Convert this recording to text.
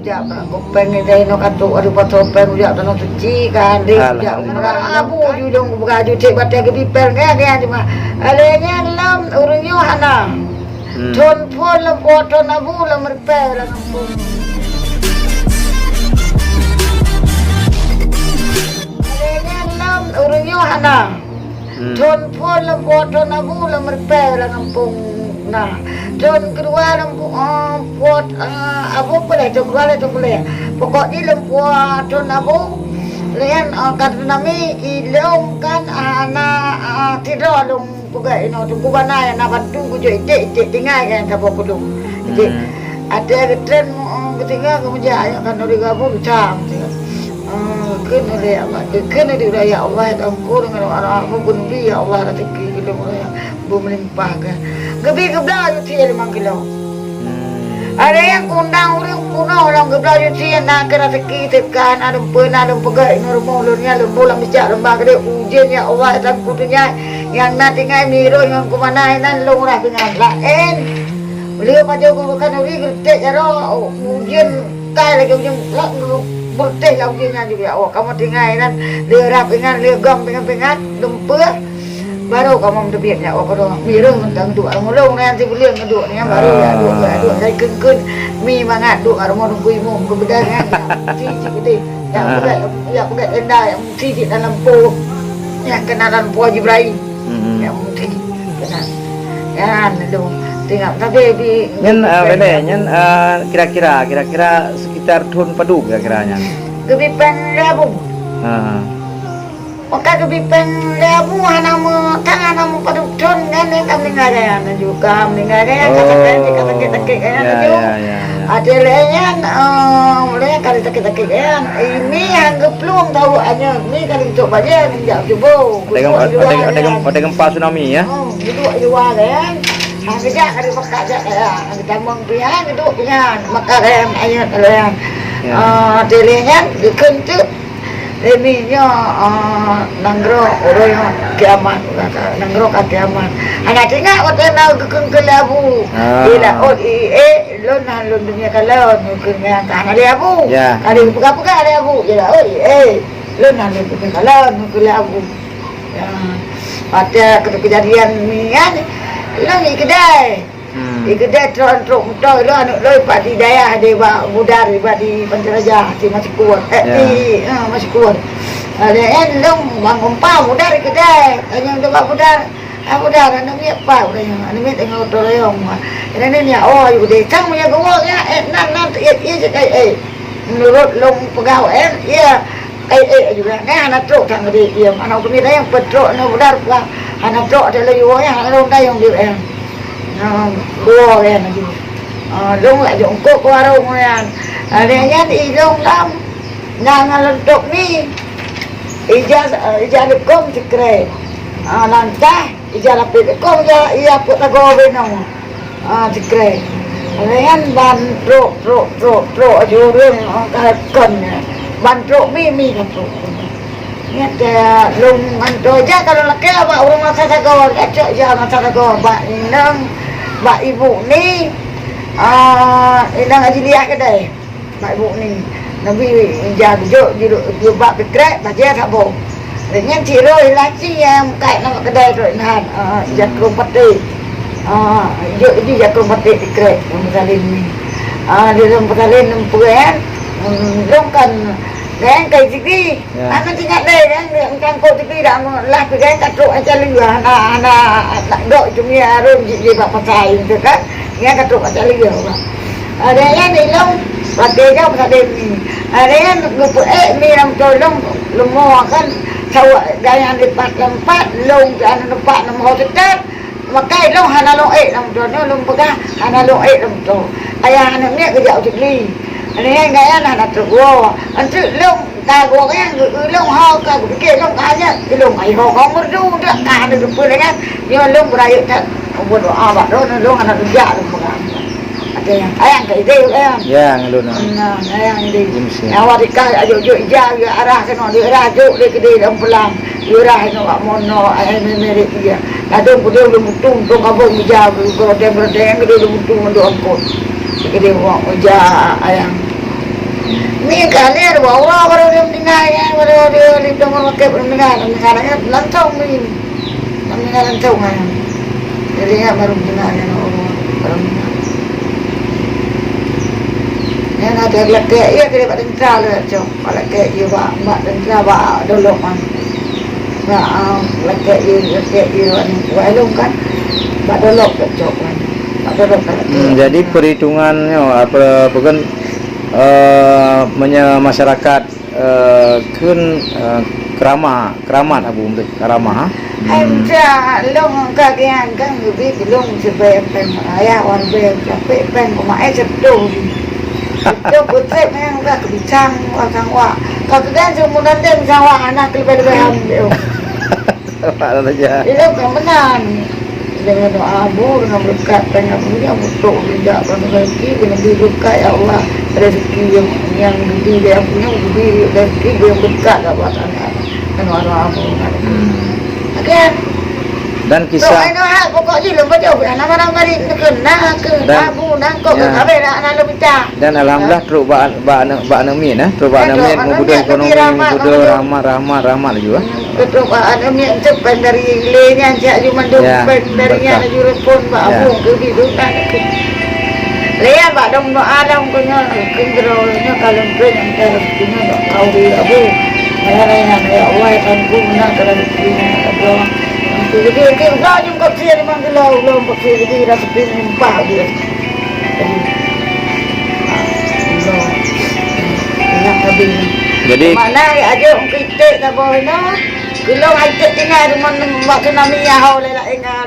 ujak kupeng ni no katuk ada patopeng ujak tanah suci kan dia ujak abu judung beraju cek batai ke piper kan cuma alenya lam urunyo hana ton pun lam ton abu lam repair lam alenya lam urunyo hana ton pun lam ton abu lam repair lam kampung nah John kedua lempu buat abu boleh tu boleh pokok ni lempu John abu lian kata nami ilong kan anak tidak long pegai ino tu kubana yang nak bantu kujo ite tinggal kan kapal kudu jadi ada tren ketiga kemudian ayah kan dari gabu cam kena dia kena dia ya Allah angkur dengan orang pun bi ya Allah rezeki kita mulai melimpahkan gebi gebla yuti 5 kilo ada yang kundang urang kuno orang gebla yuti nak kena rezeki tekan ada pernah ada pegai normal lurnya lembulang bijak lembah gede ujian ya Allah dan kudunya yang nak tinggal miro yang ke mana nan long rah dengan lain beliau pada bukan uri gede ya ro ujian kai lagi ujian boleh yang ujiannya juga oh kamu tinggal nan dia rap dengan dia gam dengan lempur baru kamu terbiaknya oh kalau miro tentang dua ngulung nanti beliau ngeduk ni baru ya dua saya kengkun mi mangat duk armo nunggu imu kebedaran cici gede yang pegat endah yang cici dalam po yang kenalan po Jibril yang cici kenal ya lalu tengok tapi di nyen bene nyen kira-kira sekitar tahun padu kira-kiranya kebipan Labu maka kebipan Labu nama tangan nama padu tahun kan kami ngadayan juga meninggalkan kata-kata kan ada lainnya mulai kali tak kan ini yang belum tahu hanya ini kali coba dia menjawab coba ada gempa tsunami ya dua kan kerja kali bekerja ya kita mengpian itu punya maka yang ayat yang dilihat dikentuk ininya nanggro orang kiamat nanggro kiamat anak tinggal hotel nak ke Labu bila lon dunia kalau nukernya tanah Labu kali buka Labu bila lon dunia kalau nuker Labu pada kejadian ni kan lagi kedai kedai truk motor lo anak lo pak di daya dia budar di Penteraja di masih kuat di masih kuat ada yang lo bangun pau budar kedai yang tu budar anak ni apa anak ni tengok motor leong ini ni oh ibu dia cang punya gawak ya nan je kai menurut long pegawai ya juga ni anak truk tang dia anak ni dah yang petruk anak budar anak truk ada lagi yang anak dah yang dia gua kan lagi long lại dụng cốt qua đâu nha này nhá thì long lắm nàng lần tục ni ija được công thì kre lần ta ija là bị công ja ia putar go bên nào thì kre này anh ban tro aja riêng cái cần ban tro mi kan tro ni long antro ja kalau laki apa orang masa go cak ja masa go ba nang Mbak ibu ni inang aji lihat kedai Mbak ibu ni nabi jago je bak bekrek baca tak boh dengan ciro ilaci yang kait nama kedai tu nan jago pati je jago pati bekrek misalin ni di dalam misalin nempuan longkan dan kai sigi anak tinggal deh kan kau sigi dah lah pergi kat truk aja lihat anak dok cumi arum je bak pakai tu kan yang kat truk aja lihat ada yang ni long pakai jauh pakai ni ada yang ngupu ni ram tolong lemo kan sawak gaya lipat lempat long jangan nampak nama hotel makai long hana long ram tolong long pegang hana long ram tolong ayah anak ni kerja uji anh em gái là đặt được vô anh tự lông ta có cái lông ho cả của cái kia lông cá nhá cái lông ấy họ có một ru nữa cả được bữa đấy nhưng mà lông của đây thật không buồn đó bạn đó lông là được dạ được một cái anh cái gì em ya ngelun anh đi awal di kai ayo ja arah ke no di arah jo di ke di dalam pelang di arah no mono ai mere dia kadang dia belum mutung tong abang ja ko tem berdeng ke dia mutung ndo angkot ke dia ja ayang Ni kali ada bawa baru dia mendengar ya, baru dia lihat orang pakai mendengar lancau ni, mendengar lancau kan. Jadi ya baru mendengar ya orang baru mendengar. Yang ada lelaki ia kena buat tentera lah cok, lelaki ia buat tentera buat dolok kan. Lelaki ia buat kan, buat dolok cok kan. Jadi perhitungannya apa bukan masyarakat kun keramat abu untuk keramah. Anca long kagian kan lebih long sebab ayah orang capek pen rumah sedo. Sedo putrek memang tak kebicang orang wak. Kalau kan semua nanti bisa wak anak lebih ambil. Apa saja. Itu kemenang. Dengan doa abu, dengan berkat dengan punya butuh tidak rezeki dengan berkat ya Allah rezeki yang gede dia punya gede rezeki yang berkat dapat anak dan doa abu. Okey. Dan kisah. Pokoknya lembut jauh anak-anak mari kena ke abu nangkok ke kabeh anak lebih. Dan alhamdulillah teruk ba amin teruk ba amin mengudai ekonomi mengudai rahmat juga. Betul Pak, ada yang cepat dari lenya cak cuma darinya ada juru pun Pak Abu ke hidup tak. Lea Pak dong doa dong punya kendronya kalau yang terusnya dok kau di Abu. Malah ya Allah kan guna kalau punya doa. Jadi kita jumpa sih memang belum pakai jadi rasa pempa dia. Jadi mana aja kita tak boleh nak. Kalau ajak tinggal rumah waktu nami ya hau le la engal